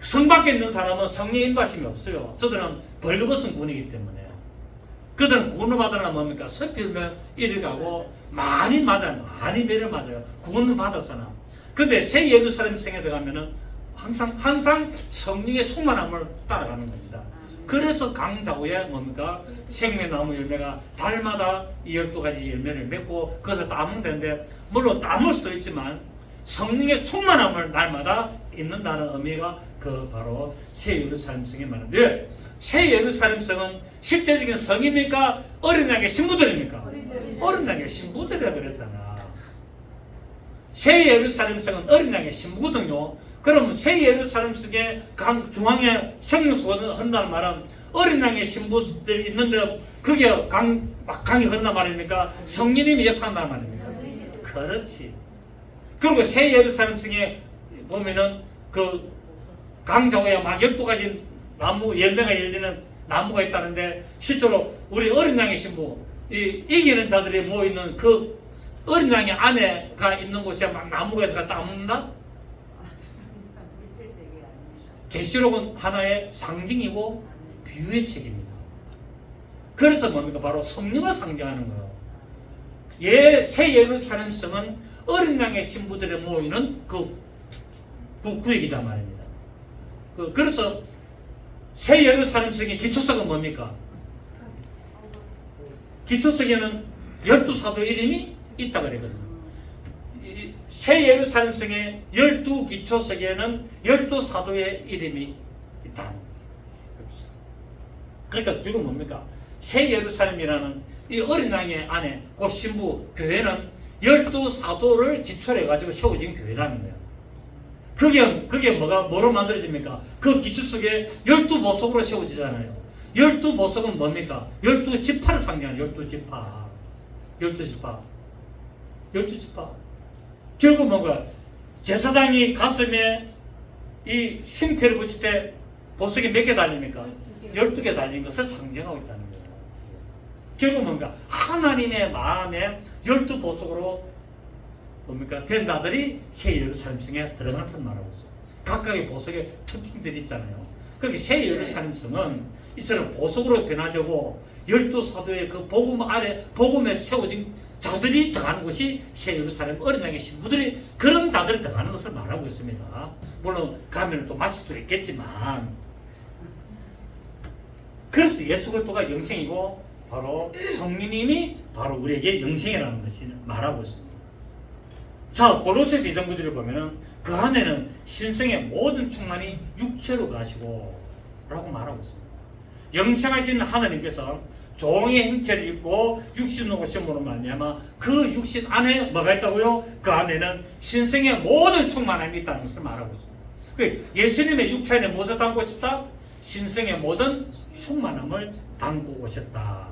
성 밖에 있는 사람은 성령의 인도하심이 없어요. 저들은 벌거벗은 군이기 때문에요. 그들은 구원을 받으려면 뭡니까? 섞이면 이리 가고 많이 맞아요. 많이 내려 맞아요. 구원을 받았잖아. 근데 새 예루살렘 성에 들어가면은 항상 성령의 충만함을 따라가는 겁니다. 그래서 강좌우에 뭡니까? 생명나무 열매가 달마다 이 12가지 열매를 맺고 그것을 따면 되는데 물론 따물 수도 있지만 성령의 충만함을 날마다 있는다는 의미가 그 바로 새 예루살렘 성에 말합니다. 왜? 새 예루살렘 성은 실제적인 성입니까? 어린 양의 신부들입니까? 어린 양의 신부들이라 그랬잖아. 새 예루살렘 성은 어린 양의 신부거든요. 그럼 새 예루살렘 성의 중앙에 생명수가 흐른다는 말은 어린 양의 신부들이 있는데 그게 강이 흐른단 말입니까? 성령님이 역사한다는 말입니까? 그렇지. 그리고 새 예루살렘 성에 보면은 그 강좌우에 막 12가지 나무 열매가 열리는 나무가 있다는데 실제로 우리 어린 양의 신부 이기는 자들이 모이는 그 어린 양의 안에가 있는 곳에 막 나무가 있어서 따먹는다? 계시록은 하나의 상징이고 비유의 책입니다. 그래서 뭡니까? 바로 성령을 상징하는 거예요. 새 예루살렘 성은 어린 양의 신부들이 모이는 그 구역이다 말입니다. 그래서 새 예루살렘 성의 기초석은 뭡니까? 기초석에는 12사도 이름이 있다 그랬거든요. 새 예루살렘 성의 12기초석에는 12사도의 이름이 있다. 그러니까 지금 뭡니까? 새 예루살렘이라는 이 어린 양의 안에 그 신부 교회는 12사도를 기초로 해가지고 세워진 교회라는 거예요. 그게 뭐로 만들어집니까? 그 기초 속에 12보석으로 세워지잖아요. 12보석은 뭡니까? 12지파를 상징하는 12지파. 12지파. 결국 뭔가 제사장이 가슴에 이 심표를 붙일 때 보석이 몇 개 달립니까? 12개 달린 것을 상징하고 있다는 거예요. 결국 뭔가 하나님의 마음에 12보석으로 뭡니까? 된 자들이 새 예루살렘 성에 들어가는 것을 말하고 있어요. 각각의 보석의 특징들이 있잖아요. 그렇게 새 예루살렘 성은 이처럼 보석으로 변화되고 12사도의 그 복음 아래 복음에 세워진 자들이 들어가는 곳이 새 예루살렘 어린 양의 신부들이 그런 자들이 들어가는 것을 말하고 있습니다. 물론 가면 또 마실 수도 있겠지만, 그래서 예수 그리스도가 영생이고 바로 성령님이 바로 우리에게 영생이라는 것이 말하고 있습니다. 자, 골로새서 2장 9절을 보면은 그 안에는 신성의 모든 충만이 육체로 가시고 라고 말하고 있습니다. 영생하신 하나님께서 종의 행체를 입고 육신으로 오심으로 말미암아 그 육신 안에 뭐가 있다고요? 그 안에는 신성의 모든 충만함이 있다는 것을 말하고 있습니다. 예수님의 육체 안에 무엇을 담고 오셨다? 신성의 모든 충만함을 담고 오셨다.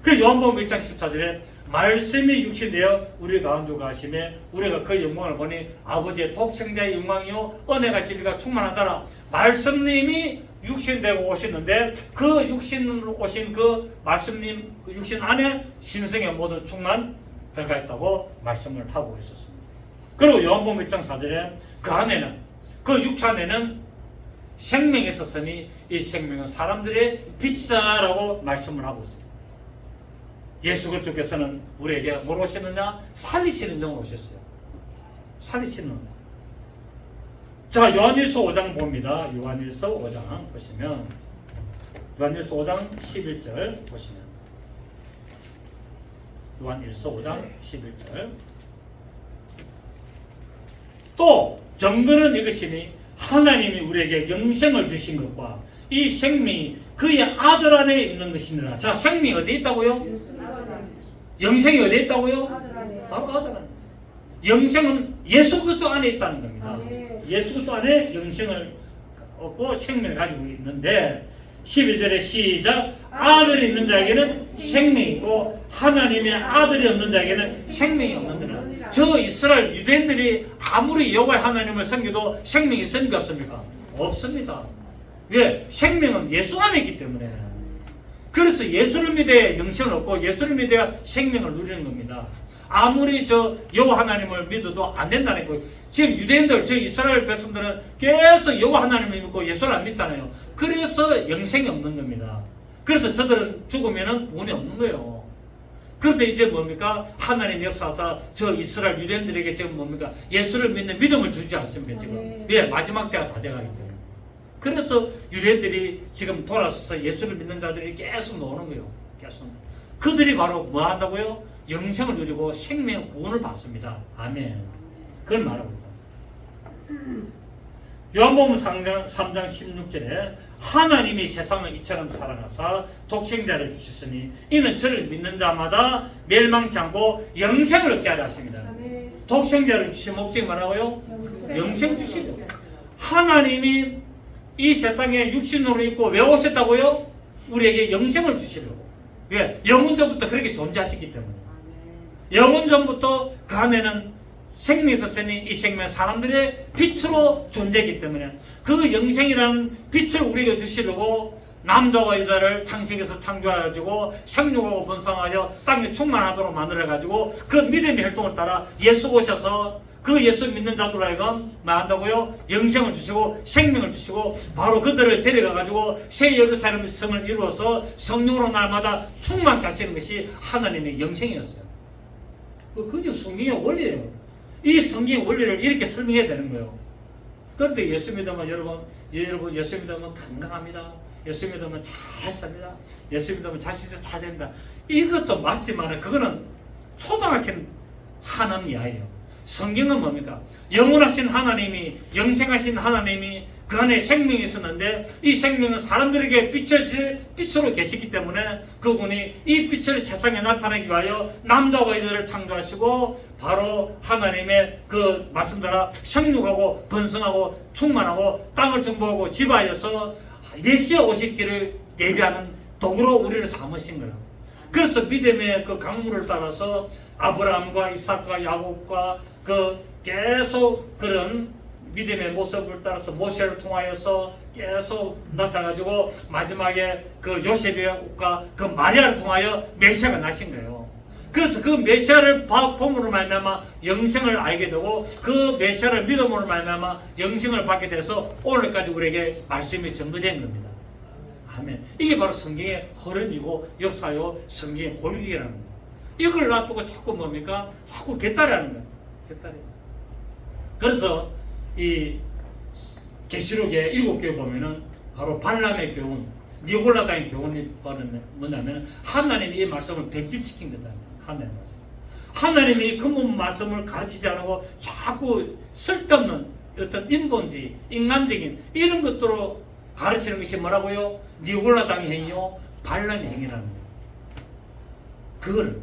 그래서 요한복음 1장 14절에 말씀이 육신되어 우리 가운데 가심에 우리가 그 영광을 보니 아버지의 독생자의 영광이요 은혜가 진리가 충만하더라. 말씀님이 육신되고 오셨는데 그 육신으로 오신 그 말씀님 그 육신 안에 신성의 모든 충만 들어가 있다고 말씀을 하고 있었습니다. 그리고 요한복음 1장 4절에 그 안에는 그 육체 안에는 생명이 있었으니 이 생명은 사람들의 빛이다라고 말씀을 하고 있습니다. 예수 그리스도께서는 우리에게 뭘 오셨느냐? 살리시는 영으로 오셨어요. 살리시는 영. 자, 요한일서 5장 봅니다. 요한일서 5장 보시면 요한일서 5장 11절 보시면 요한일서 5장 11절 또 증거는 이것이니 하나님이 우리에게 영생을 주신 것과 이 생명이 그의 아들 안에 있는 것입니다. 자, 생명이 어디에 있다고요? 영생이 어디에 있다고요? 바로 아들 안에. 영생은 예수 그리스도 안에 있다는 겁니다. 예수 그리스도 안에 영생을 얻고 생명을 가지고 있는데 11절에 시작 아들이 있는 자에게는 생명이 있고 하나님의 아들이 없는 자에게는 생명이 없는다. 저 이스라엘 유대인들이 아무리 여호와의 하나님을 섬겨도 생명이 있습니까? 없습니까? 없습니다. 왜? 생명은 예수 안에 있기 때문에. 그래서 예수를 믿어야 영생을 얻고 예수를 믿어야 생명을 누리는 겁니다. 아무리 저 여호와 하나님을 믿어도 안 된다는 거예요. 지금 유대인들, 저 이스라엘 백성들은 계속 여호와 하나님을 믿고 예수를 안 믿잖아요. 그래서 영생이 없는 겁니다. 그래서 저들은 죽으면은 구원이 없는 거예요. 그런데 이제 뭡니까? 하나님 역사사 저 이스라엘 유대인들에게 지금 뭡니까? 예수를 믿는 믿음을 주지 않습니까? 지금. 예, 마지막 때가 다 돼가기 때문에. 그래서 유대인들이 지금 돌아서서 예수를 믿는 자들이 계속 나오는 거예요. 계속. 그들이 바로 뭐 한다고요? 영생을 누리고 생명 구원을 받습니다. 아멘. 그걸 말하고 있다. 요한복음 3장 16절에 하나님이 세상을 이처럼 사랑하사 독생자를 주셨으니 이는 저를 믿는 자마다 멸망치 않고 영생을 얻게 하려 하십니다. 독생자를 주신 목적이 뭐라고요? 영생 주시고. 하나님이 이 세상에 육신으로 있고 왜 오셨다고요? 우리에게 영생을 주시려고. 왜? 영원전부터 그렇게 존재하시기 때문에. 영원전부터 그 안에는 생명이 있었으니 이 생명은 사람들의 빛으로 존재하기 때문에 그 영생이라는 빛을 우리에게 주시려고 남자와 여자를 창세기에서 창조해가지고 생육하고 번성하여 땅에 충만하도록 만들어가지고 그 믿음의 활동을 따라 예수 오셔서 그 예수 믿는 자들 하여금 뭐 한다고요? 영생을 주시고 생명을 주시고 바로 그들을 데려가가지고 새 예루살렘 성을 이루어서 성령으로 날마다 충만케 하시는 것이 하나님의 영생이었어요. 그게 성경의 원리예요. 이 성경의 원리를 이렇게 설명해야 되는 거예요. 그런데 예수 믿으면 여러분 예수 믿으면 건강합니다. 예수 믿으면 잘 삽니다. 예수 믿으면 자식들 잘 됩니다. 이것도 맞지만 그거는 초등학생 하는 이야기예요. 성경은 뭡니까? 영원하신 하나님이 영생하신 하나님이 그 안에 생명이 있었는데 이 생명은 사람들에게 빛으로 계시기 때문에 그분이 이 빛을 세상에 나타내기 위하여 남자와 여자를 창조하시고 바로 하나님의 그 말씀대로 생육하고 번성하고 충만하고 땅을 정복하고 지배하여서 메시아 오실 길을 예비하는 도구로 우리를 삼으신 거예요. 그래서 믿음의 그 강물을 따라서 아브라함과 이삭과 야곱과 그 계속 그런 믿음의 모습을 따라서 모세를 통하여서 계속 나타나가지고 마지막에 그 요셉과 그 마리아를 통하여 메시아가 나신 거예요. 그래서 그 메시아를 봄으로 말미암아 영생을 알게 되고 그 메시아를 믿음으로 말미암아 영생을 받게 돼서 오늘까지 우리에게 말씀이 전거된 겁니다. 아멘. 이게 바로 성경의 흐름이고 역사요 성경의 골격이라는 거예요. 이걸 놔두고 자꾸 뭡니까? 자꾸 곁다리하는 거예요. 곁다리. 그래서 이 계시록의 7교회 보면은 바로 발람의 교훈, 니골라다의 교훈이 뭐냐면 하나님이 이 말씀을 백질시킨 거다. 하나님이 이 근본 말씀을 가르치지 않고 자꾸 쓸데없는 어떤 인본주의, 인간적인 이런 것들로 가르치는 것이 뭐라고요? 니골라당의 행위요, 발람의 행위라는 거예요. 그거를.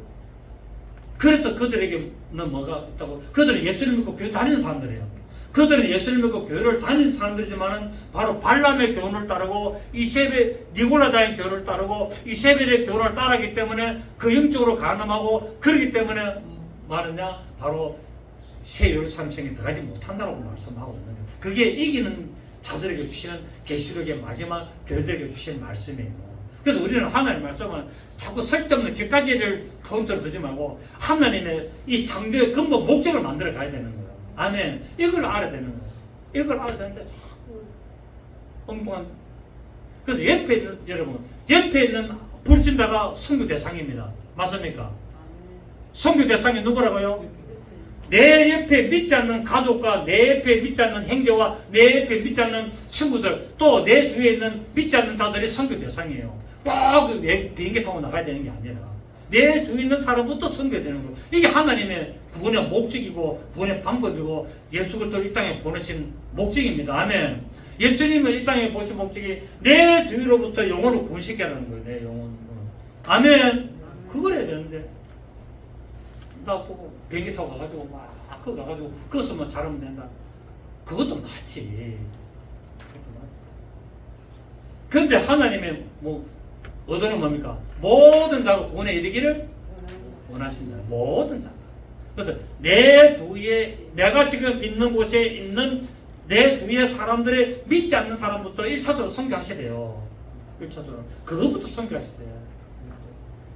그래서 그들에게는 뭐가 있다고? 그들은 예수를 믿고 교회 다니는 사람들이에요. 그들은 예수를 믿고 교회를 다니는 사람들이지만은 바로 발람의 교훈을 따르고 이세벨 니골라다의 교훈을 따르고 이세벨의 교훈을 따르기 때문에 그 영적으로 가늠하고 그러기 때문에 말하냐 바로 새 예루살렘성에 들어가지 못한다고 말씀하고 있는 거예요. 그게 이기는 자들에게 주시는 계시록의 마지막 교회들에게 주시는 말씀이에요. 그래서 우리는 하나님의 말씀은 자꾸 쓸데없는 격가지를 포인트로 두지 말고 하나님의 이 창조의 근본 목적을 만들어 가야 되는 거예요. 아멘. 이걸 알아야 되는 거예요. 이걸 알아야 되는데 자꾸 엉뚱한. 그래서 옆에 있는 여러분, 옆에 있는 불신자가 선교 대상입니다. 맞습니까? 선교 대상이 누구라고요? 내 옆에 믿지 않는 가족과 내 옆에 믿지 않는 형제와 내 옆에 믿지 않는 친구들 또 내 주위에 있는 믿지 않는 자들이 선교 대상이에요. 꼭 비행기 타고 나가야 되는 게 아니라 내 주위에 있는 사람부터 선교해야 되는 거예요. 이게 하나님의 구원의 목적이고 구원의 방법이고 예수 그리스도를 이 땅에 보내신 목적입니다. 아멘. 예수님을 이 땅에 보신 목적이 내 주위로부터 영혼을 구원시키라는 거예요. 내 영혼을. 아멘. 그걸 해야 되는데 나 보고 비행기 타고 가가지고 막 그거 가가지고 그것만 잘하면 된다. 그것도 맞지. 그런데 하나님의 뭐 의도는 뭡니까? 모든 자가 구원에 이르기를 원하신다. 모든 자. 그래서 내 주위에 내가 지금 있는 곳에 있는 내 주위의 사람들의 믿지 않는 사람부터 1차적으로 선교하셔야 돼요. 1차적으로 그것부터 선교하셔야 돼요.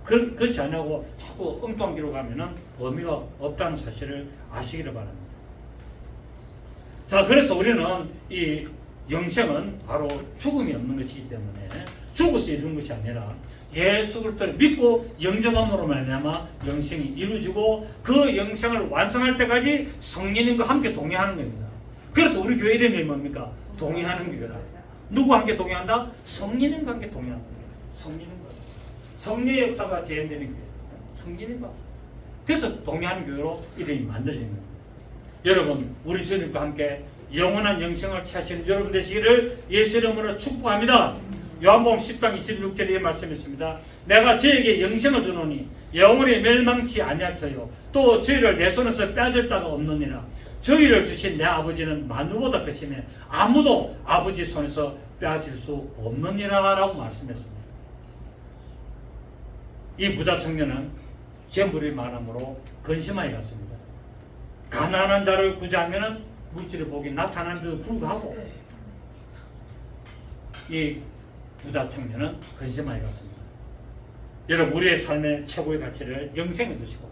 그렇지 않냐고 자꾸 엉뚱한 길로 가면은 의미가 없다는 사실을 아시기를 바랍니다. 자, 그래서 우리는 이 영생은 바로 죽음이 없는 것이기 때문에 죽어서 이루는 것이 아니라 예수 그리스도를 믿고 영접함으로 말미암아 영생이 이루어지고 그 영생을 완성할 때까지 성령님과 함께 동행하는 겁니다. 그래서 우리 교회 이름이 뭡니까? 동행하는 교회라. 누구와 함께 동행한다? 성령님과 함께 동행한다. 성령님과. 성령의 역사가 재현되는 교회. 성령님과. 그래서 동행하는 교회로 이름이 만들어진 겁니다. 여러분, 우리 주님과 함께 영원한 영생을 취하시는 여러분 되시기를 예수 이름으로 축복합니다. 요한복음 10장 26절에 말씀했습니다. 내가 저에게 영생을 주노니 영원히 멸망치 아니할 터요 또 저희를 내 손에서 빼앗을 자가 없느니라. 저희를 주신 내 아버지는 만유보다 크시네 아무도 아버지 손에서 빼앗을 수 없느니라 라고 말씀했습니다. 이 부자 청년은 재물이 많음으로 근심하여 갔습니다. 가난한 자를 구제하면 물질의 복이 나타나는데도 불구하고 이 부자 청년은 근심하여 갔습니다. 여러분, 우리의 삶의 최고의 가치를 영생에 두시고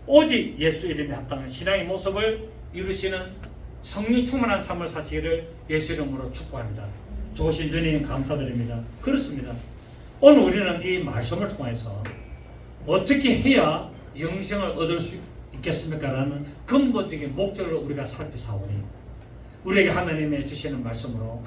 오직 예수 이름에 합당한 신앙의 모습을 이루시는 성령 충만한 삶을 사시기를 예수 이름으로 축복합니다. 좋으신 주님 감사드립니다. 그렇습니다. 오늘 우리는 이 말씀을 통해서 어떻게 해야 영생을 얻을 수 있겠습니까? 라는 근본적인 목적을 우리가 살펴사오니 우리에게 하나님의 주시는 말씀으로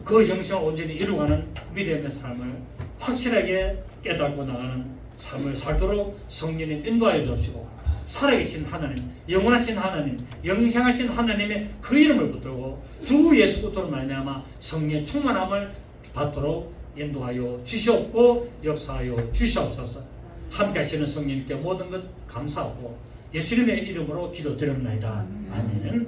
그 영생을 온전히 이루어가는 믿음의 삶을 확실하게 깨닫고 나가는 삶을 살도록 성령님 인도하여 주시고 살아계신 하나님, 영원하신 하나님, 영생하신 하나님의 그 이름을 붙들고 주 예수 그리스도로 말미암아 성령의 충만함을 받도록 인도하여 주시옵고 역사하여 주시옵소서. 함께 하시는 성령님께 모든 것 감사하고 예수님의 이름으로 기도드립니다. 아멘.